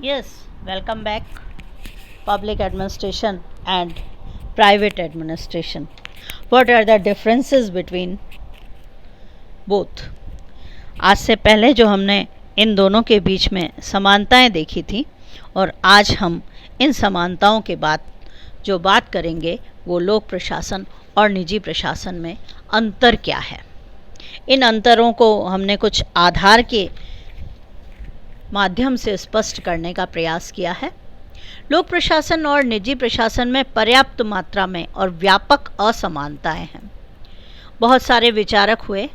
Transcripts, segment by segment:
Yes, welcome back. Public administration and private administration. What are the differences between both? आज से पहले जो हमने इन दोनों के बीच में समानताएं देखी थी और आज हम इन समानताओं के बाद जो बात करेंगे वो लोक प्रशासन और निजी प्रशासन में अंतर क्या है। इन अंतरों को हमने कुछ आधार के माध्यम से स्पष्ट करने का प्रयास किया है। लोक प्रशासन और निजी प्रशासन में पर्याप्त मात्रा में और व्यापक असमानताएं हैं। बहुत सारे विचारक हुए,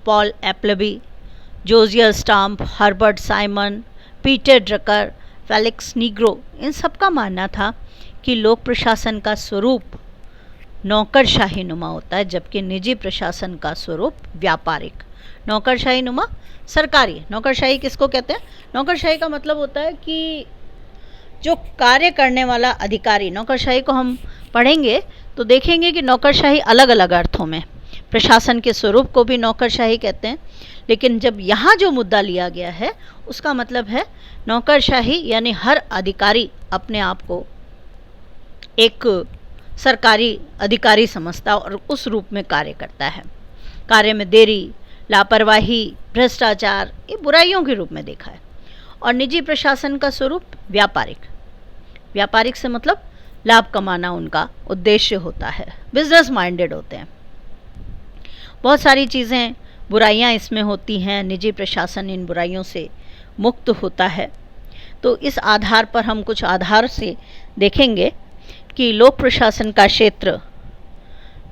Paul Appleby, Josiah Stamp, Herbert Simon, Peter Drucker, Felix Nigro, इन सब का मानना था कि लोक प्रशासन का स्वरूप नौकरशाही नुमा होता है, जबकि निजी प्रशासन का स्वरूप व्यापारिक। नौकरशाही नुमा सरकारी। नौकरशाही किसको कहते हैं? नौकरशाही का मतलब होता है कि जो कार्य करने वाला अधिकारी, नौकरशाही को हम पढ़ेंगे तो देखेंगे कि नौकरशाही अलग अलग अर्थों में, प्रशासन के स्वरूप को भी नौकरशाही कहते हैं, लेकिन जब यहाँ जो मुद्दा लिया गया है उसका मतलब है नौकरशाही यानी हर अधिकारी अपने आप को एक सरकारी अधिकारी समझता और उस रूप में कार्य करता है। कार्य में देरी, लापरवाही, भ्रष्टाचार, ये बुराइयों के रूप में देखा है। और निजी प्रशासन का स्वरूप व्यापारिक। व्यापारिक से मतलब लाभ कमाना उनका उद्देश्य होता है, बिजनेस माइंडेड होते हैं। बहुत सारी चीज़ें, बुराइयां इसमें होती हैं, निजी प्रशासन इन बुराइयों से मुक्त होता है। तो इस आधार पर हम कुछ आधार से देखेंगे कि लोक प्रशासन का क्षेत्र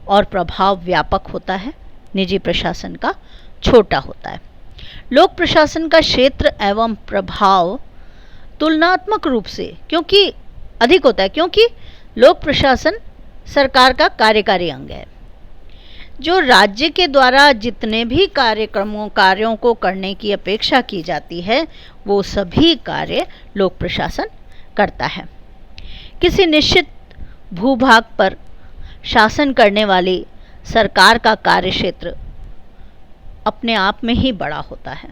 और प्रभाव व्यापक होता है, निजी प्रशासन का छोटा होता है। लोक प्रशासन का क्षेत्र एवं प्रभाव तुलनात्मक रूप से क्योंकि अधिक होता है, क्योंकि लोक प्रशासन सरकार का कार्यकारी अंग है। जो राज्य के द्वारा जितने भी कार्यों को करने की अपेक्षा की जाती है वो सभी कार्य लोक प्रशासन करता है। किसी निश्चित भूभाग पर शासन करने वाली सरकार का कार्यक्षेत्र अपने आप में ही बड़ा होता है,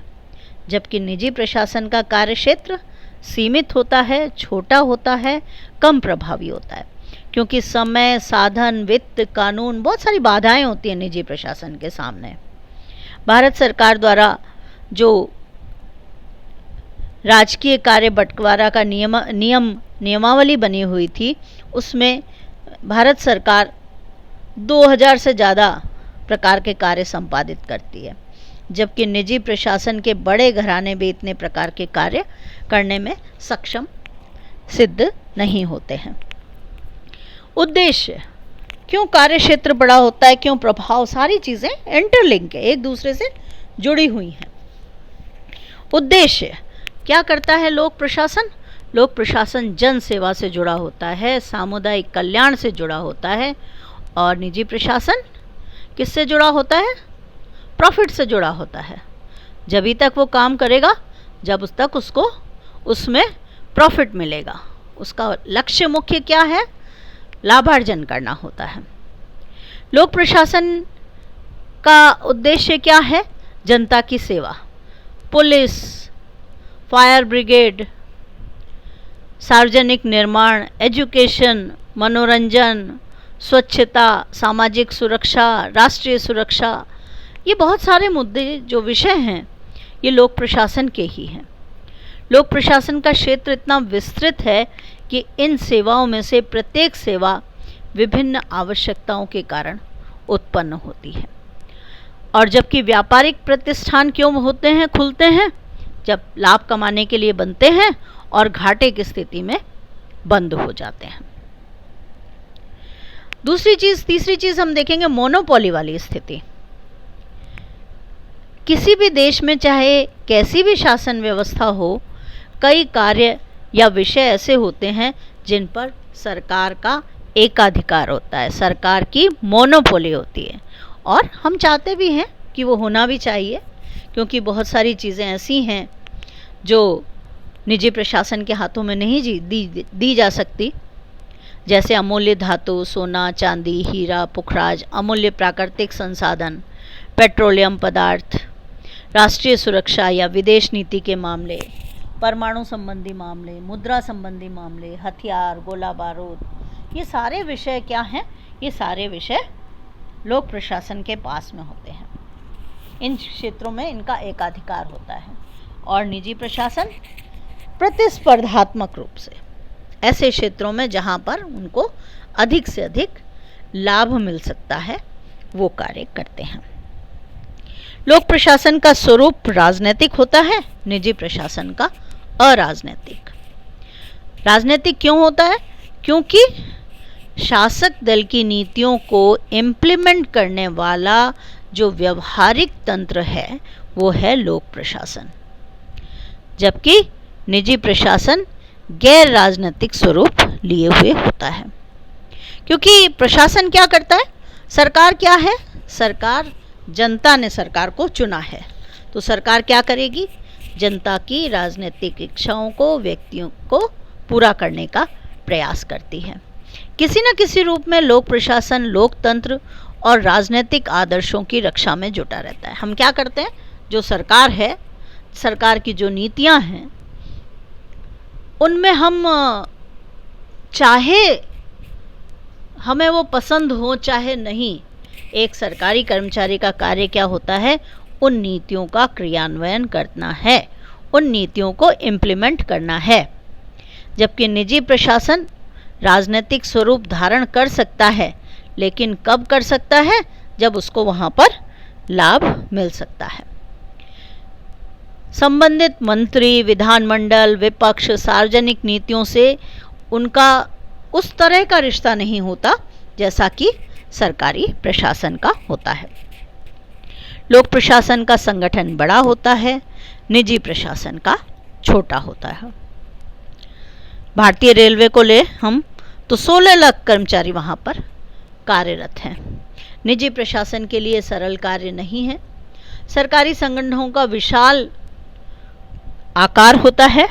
जबकि निजी प्रशासन का कार्यक्षेत्र सीमित होता है, छोटा होता है, कम प्रभावी होता है, क्योंकि समय, साधन, वित्त, कानून, बहुत सारी बाधाएं होती हैं निजी प्रशासन के सामने। भारत सरकार द्वारा जो राजकीय कार्य बंटवारा का नियमावली बनी हुई थी उसमें भारत सरकार 2000 से ज़्यादा प्रकार के कार्य संपादित करती है, जबकि निजी प्रशासन के बड़े घराने भी इतने प्रकार के कार्य करने में सक्षम सिद्ध नहीं होते हैं। उद्देश्य, क्यों कार्य क्षेत्र बड़ा होता है, क्यों प्रभाव, सारी चीज़ें इंटरलिंक है, एक दूसरे से जुड़ी हुई हैं। उद्देश्य, क्या करता है लोक प्रशासन? लोक प्रशासन जन सेवा से जुड़ा होता है, सामुदायिक कल्याण से जुड़ा होता है। और निजी प्रशासन किससे जुड़ा होता है? प्रॉफिट से जुड़ा होता है। जब तक वो काम करेगा जब उस तक उसको उसमें प्रॉफिट मिलेगा। उसका लक्ष्य मुख्य क्या है? लाभार्जन करना होता है। लोक प्रशासन का उद्देश्य क्या है? जनता की सेवा। पुलिस, फायर ब्रिगेड, सार्वजनिक निर्माण, एजुकेशन, मनोरंजन, स्वच्छता, सामाजिक सुरक्षा, राष्ट्रीय सुरक्षा, ये बहुत सारे मुद्दे जो विषय हैं ये लोक प्रशासन के ही हैं। लोक प्रशासन का क्षेत्र इतना विस्तृत है कि इन सेवाओं में से प्रत्येक सेवा विभिन्न आवश्यकताओं के कारण उत्पन्न होती है। और जबकि व्यापारिक प्रतिष्ठान क्यों होते हैं, खुलते हैं? जब लाभ कमाने के लिए बनते हैं और घाटे की स्थिति में बंद हो जाते हैं। तीसरी चीज हम देखेंगे मोनोपोली वाली स्थिति। किसी भी देश में चाहे कैसी भी शासन व्यवस्था हो, कई कार्य या विषय ऐसे होते हैं जिन पर सरकार का एकाधिकार होता है, सरकार की मोनोपोली होती है। और हम चाहते भी हैं कि वो होना भी चाहिए, क्योंकि बहुत सारी चीज़ें ऐसी हैं जो निजी प्रशासन के हाथों में नहीं दी जा सकती, जैसे अमूल्य धातु, सोना, चांदी, हीरा, पुखराज, अमूल्य प्राकृतिक संसाधन, पेट्रोलियम पदार्थ, राष्ट्रीय सुरक्षा या विदेश नीति के मामले, परमाणु संबंधी मामले, मुद्रा संबंधी मामले, हथियार, गोला बारूद, ये सारे विषय क्या हैं? ये सारे विषय लोक प्रशासन के पास में होते हैं। इन क्षेत्रों में इनका एकाधिकार होता है। और निजी प्रशासन प्रतिस्पर्धात्मक रूप से ऐसे क्षेत्रों में जहाँ पर उनको अधिक से अधिक लाभ मिल सकता है वो कार्य करते हैं। लोक प्रशासन का स्वरूप राजनीतिक होता है, निजी प्रशासन का अराजनीतिक। राजनीतिक क्यों होता है? क्योंकि शासक दल की नीतियों को इम्प्लीमेंट करने वाला जो व्यवहारिक तंत्र है वो है लोक प्रशासन, जबकि निजी प्रशासन गैर राजनीतिक स्वरूप लिए हुए होता है। क्योंकि प्रशासन क्या करता है? सरकार क्या है? सरकार, जनता ने सरकार को चुना है, तो सरकार क्या करेगी? जनता की राजनीतिक इच्छाओं को, व्यक्तियों को पूरा करने का प्रयास करती है। किसी न किसी रूप में लोक प्रशासन लोकतंत्र और राजनीतिक आदर्शों की रक्षा में जुटा रहता है। हम क्या करते हैं? जो सरकार है, सरकार की जो नीतियां हैं, उनमें हम चाहे हमें वो पसंद हो चाहे नहीं, एक सरकारी कर्मचारी का कार्य क्या होता है? उन नीतियों का क्रियान्वयन करना है, उन नीतियों को इम्प्लीमेंट करना है। जबकि निजी प्रशासन राजनीतिक स्वरूप धारण कर सकता है, लेकिन कब कर सकता है? जब उसको वहाँ पर लाभ मिल सकता है। संबंधित मंत्री, विधानमंडल, विपक्ष, सार्वजनिक नीतियों से उनका उस तरह का रिश्ता नहीं होता जैसा कि सरकारी प्रशासन का होता है। लोक प्रशासन का संगठन बड़ा होता है, निजी प्रशासन का छोटा होता है। भारतीय रेलवे को ले हम तो 16 लाख कर्मचारी वहाँ पर कार्यरत हैं। निजी प्रशासन के लिए सरल कार्य नहीं है। सरकारी संगठनों का विशाल आकार होता है,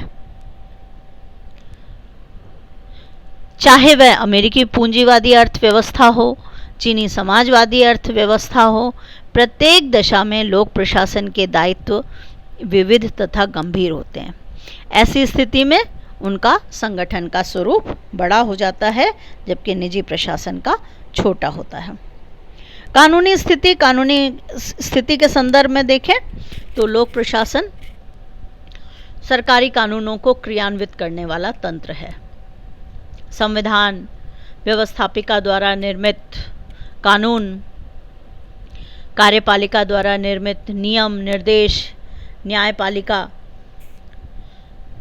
चाहे वह अमेरिकी पूंजीवादी अर्थव्यवस्था हो, चीनी समाजवादी अर्थव्यवस्था हो, प्रत्येक दशा में लोक प्रशासन के दायित्व विविध तथा गंभीर होते हैं। ऐसी स्थिति में उनका संगठन का स्वरूप बड़ा हो जाता है, जबकि निजी प्रशासन का छोटा होता है। कानूनी स्थिति के संदर्भ में देखें तो लोक प्रशासन सरकारी कानूनों को क्रियान्वित करने वाला तंत्र है। संविधान, व्यवस्थापिका द्वारा निर्मित कानून, कार्यपालिका द्वारा निर्मित नियम, निर्देश, न्यायपालिका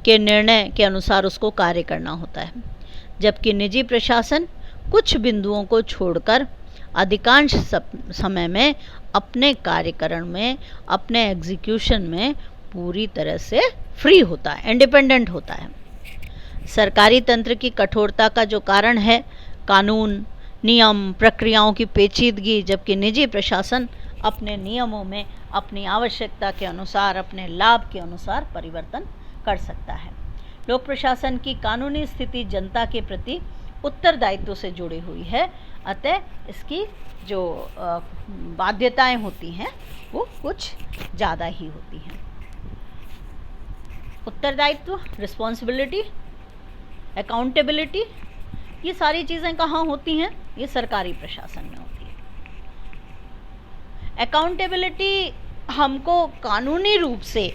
के निर्णय के अनुसार उसको कार्य करना होता है। जबकि निजी प्रशासन कुछ बिंदुओं को छोड़कर अधिकांश समय में अपने कार्यकरण में, अपने एग्जीक्यूशन में पूरी तरह से फ्री होता है, इंडिपेंडेंट होता है। सरकारी तंत्र की कठोरता का जो कारण है कानून, नियम, प्रक्रियाओं की पेचीदगी, जबकि निजी प्रशासन अपने नियमों में अपनी आवश्यकता के अनुसार, अपने लाभ के अनुसार परिवर्तन कर सकता है। लोक प्रशासन की कानूनी स्थिति जनता के प्रति उत्तरदायित्व से जुड़ी हुई है, अतः इसकी जो बाध्यताएं होती हैं वो कुछ ज़्यादा ही होती हैं। उत्तरदायित्व, रिस्पॉन्सिबिलिटी, अकाउंटेबिलिटी, ये सारी चीज़ें कहाँ होती हैं? ये सरकारी प्रशासन में होती है। अकाउंटेबिलिटी हमको कानूनी रूप से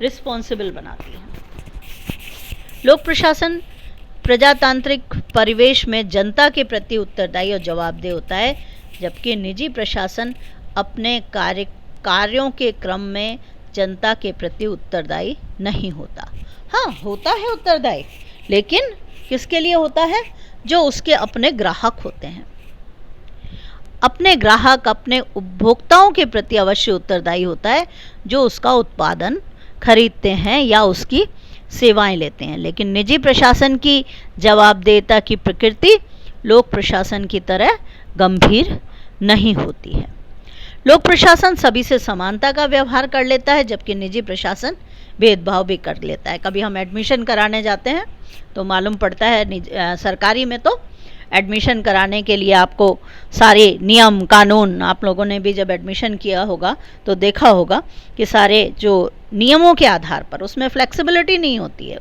रिस्पॉन्सिबल बनाती है। लोक प्रशासन प्रजातांत्रिक परिवेश में जनता के प्रति उत्तरदायी और जवाबदेह होता है, जबकि निजी प्रशासन अपने कार्यों के क्रम में जनता के प्रति उत्तरदायी नहीं होता। हाँ, होता है उत्तरदायी, लेकिन किसके लिए होता है? जो उसके अपने ग्राहक होते हैं। अपने ग्राहक, अपने उपभोक्ताओं के प्रति अवश्य उत्तरदायी होता है, जो उसका उत्पादन खरीदते हैं या उसकी सेवाएं लेते हैं। लेकिन निजी प्रशासन की जवाबदेहिता की प्रकृति लोक प्रशासन की तरह गंभीर नहीं होती है। लोक प्रशासन सभी से समानता का व्यवहार कर लेता है, जबकि निजी प्रशासन भेदभाव भी कर लेता है। कभी हम एडमिशन कराने जाते हैं तो मालूम पड़ता है सरकारी में तो एडमिशन कराने के लिए आपको सारे नियम कानून, आप लोगों ने भी जब एडमिशन किया होगा तो देखा होगा कि सारे जो नियमों के आधार पर, उसमें फ्लेक्सिबिलिटी नहीं होती है,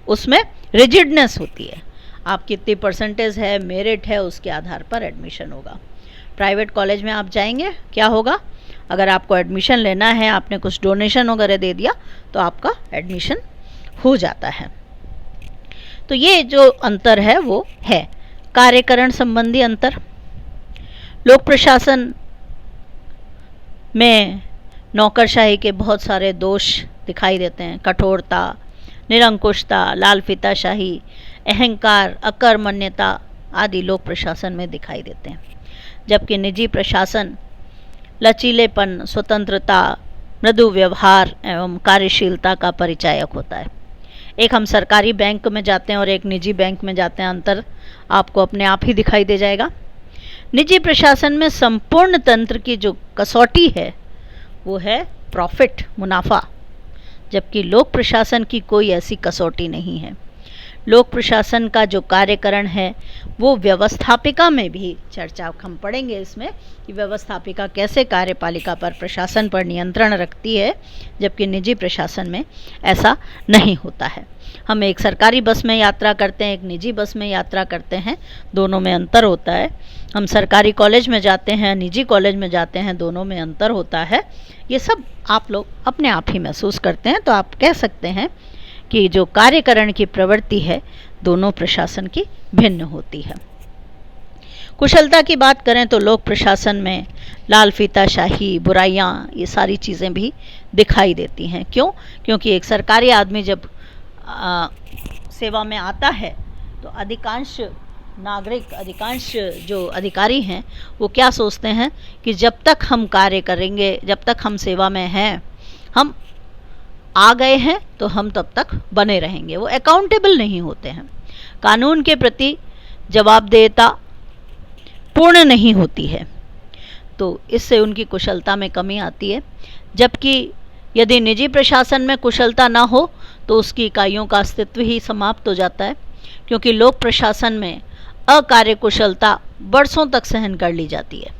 उसमें रिजिडनेस होती है। आप कितनी परसेंटेज है, मेरिट है, उसके आधार पर एडमिशन होगा। प्राइवेट कॉलेज में आप जाएंगे, क्या होगा, अगर आपको एडमिशन लेना है, आपने कुछ डोनेशन वगैरह दे दिया तो आपका एडमिशन हो जाता है। तो ये जो अंतर है वो है कार्यकरण संबंधी अंतर। लोक प्रशासन में नौकरशाही के बहुत सारे दोष दिखाई देते हैं, कठोरता, निरंकुशता, लाल फीताशाही, अहंकार, अकर्मण्यता आदि लोक प्रशासन में दिखाई देते हैं। जबकि निजी प्रशासन लचीलेपन, स्वतंत्रता, मृदु व्यवहार एवं कार्यशीलता का परिचायक होता है। एक हम सरकारी बैंक में जाते हैं और एक निजी बैंक में जाते हैं, अंतर आपको अपने आप ही दिखाई दे जाएगा। निजी प्रशासन में संपूर्ण तंत्र की जो कसौटी है वो है प्रॉफिट, मुनाफा, जबकि लोक प्रशासन की कोई ऐसी कसौटी नहीं है। लोक प्रशासन का जो कार्यकरण है वो व्यवस्थापिका में भी चर्चा हम पढ़ेंगे इसमें कि व्यवस्थापिका कैसे कार्यपालिका पर, प्रशासन पर नियंत्रण रखती है, जबकि निजी प्रशासन में ऐसा नहीं होता है। हम एक सरकारी बस में यात्रा करते हैं, एक निजी बस में यात्रा करते हैं, दोनों में अंतर होता है। हम सरकारी कॉलेज में जाते हैं, निजी कॉलेज में जाते हैं, दोनों में अंतर होता है। ये सब आप लोग अपने आप ही महसूस करते हैं। तो आप कह सकते हैं कि जो कार्यकरण की प्रवृत्ति है दोनों प्रशासन की भिन्न होती है। कुशलता की बात करें तो लोक प्रशासन में लाल फीताशाही, बुराइयां, ये सारी चीज़ें भी दिखाई देती हैं। क्यों? क्योंकि एक सरकारी आदमी जब सेवा में आता है तो अधिकांश नागरिक, अधिकांश जो अधिकारी हैं वो क्या सोचते हैं कि जब तक हम कार्य करेंगे, जब तक हम सेवा में हैं, हम आ गए हैं तो हम तब तक बने रहेंगे। वो अकाउंटेबल नहीं होते हैं, कानून के प्रति जवाबदेहिता पूर्ण नहीं होती है, तो इससे उनकी कुशलता में कमी आती है। जबकि यदि निजी प्रशासन में कुशलता ना हो तो उसकी इकाइयों का अस्तित्व ही समाप्त हो जाता है, क्योंकि लोक प्रशासन में अकार्यकुशलता बरसों तक सहन कर ली जाती है।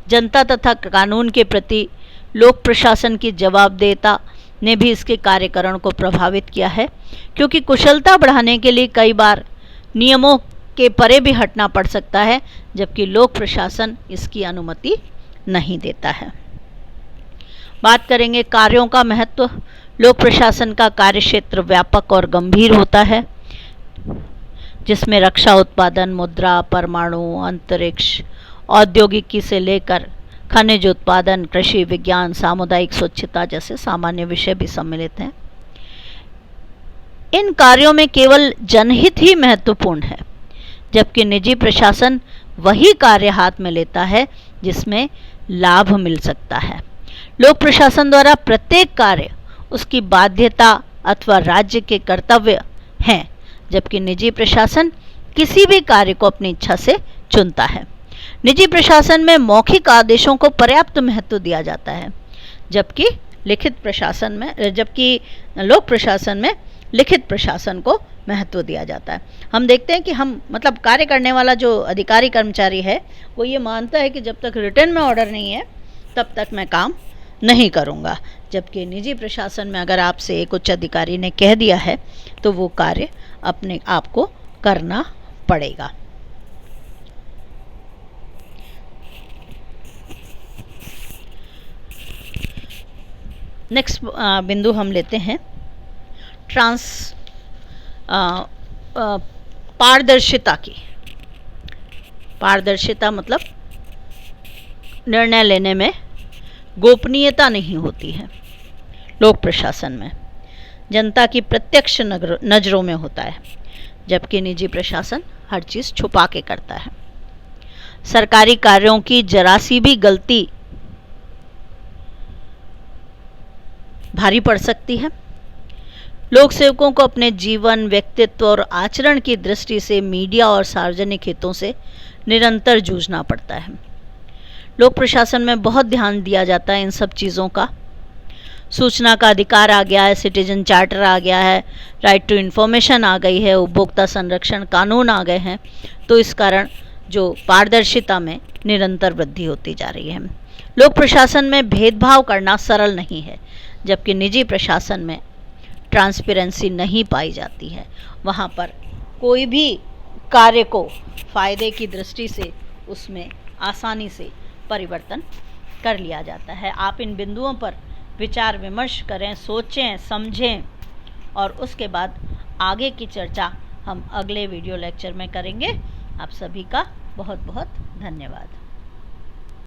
जनता तथा कानून के प्रति लोक प्रशासन की जवाबदेहिता ने भी इसके कार्यकरण को प्रभावित किया है, क्योंकि कुशलता बढ़ाने के लिए कई बार नियमों के परे भी हटना पड़ सकता है, जबकि लोक प्रशासन इसकी अनुमति नहीं देता है। बात करेंगे कार्यों का महत्व। लोक प्रशासन का कार्यक्षेत्र व्यापक और गंभीर होता है, जिसमें रक्षा उत्पादन, मुद्रा, परमाणु, अंतरिक्ष, औद्योगिकी से लेकर खनिज उत्पादन, कृषि विज्ञान, सामुदायिक स्वच्छता जैसे सामान्य विषय भी सम्मिलित हैं। इन कार्यों में केवल जनहित ही महत्वपूर्ण है, जबकि निजी प्रशासन वही कार्य हाथ में लेता है जिसमें लाभ मिल सकता है। लोक प्रशासन द्वारा प्रत्येक कार्य उसकी बाध्यता अथवा राज्य के कर्तव्य हैं, जबकि निजी प्रशासन किसी भी कार्य को अपनी इच्छा से चुनता है। निजी प्रशासन में मौखिक आदेशों को पर्याप्त महत्व दिया जाता है, जबकि लोक प्रशासन में लिखित प्रशासन को महत्व दिया जाता है। हम देखते हैं कि हम मतलब कार्य करने वाला जो अधिकारी कर्मचारी है वो ये मानता है कि जब तक रिटर्न में ऑर्डर नहीं है तब तक मैं काम नहीं करूँगा, जबकि निजी प्रशासन में अगर आपसे एक उच्च अधिकारी ने कह दिया है तो वो कार्य अपने आप को करना पड़ेगा। नेक्स्ट बिंदु हम लेते हैं पारदर्शिता की। पारदर्शिता मतलब निर्णय लेने में गोपनीयता नहीं होती है। लोक प्रशासन में जनता की प्रत्यक्ष नज़रों में होता है, जबकि निजी प्रशासन हर चीज़ छुपा के करता है। सरकारी कार्यों की जरा सी भी गलती भारी पड़ सकती है। लोक सेवकों को अपने जीवन, व्यक्तित्व और आचरण की दृष्टि से मीडिया और सार्वजनिक हितों से निरंतर जूझना पड़ता है। लोक प्रशासन में बहुत ध्यान दिया जाता है इन सब चीज़ों का। सूचना का अधिकार आ गया है, सिटीजन चार्टर आ गया है, राइट टू इन्फॉर्मेशन आ गई है, उपभोक्ता संरक्षण कानून आ गए हैं, तो इस कारण जो पारदर्शिता में निरंतर वृद्धि होती जा रही है। लोक प्रशासन में भेदभाव करना सरल नहीं है। जबकि निजी प्रशासन में ट्रांसपेरेंसी नहीं पाई जाती है। वहाँ पर कोई भी कार्य को फ़ायदे की दृष्टि से उसमें आसानी से परिवर्तन कर लिया जाता है। आप इन बिंदुओं पर विचार विमर्श करें, सोचें, समझें और उसके बाद आगे की चर्चा हम अगले वीडियो लेक्चर में करेंगे। आप सभी का बहुत बहुत धन्यवाद।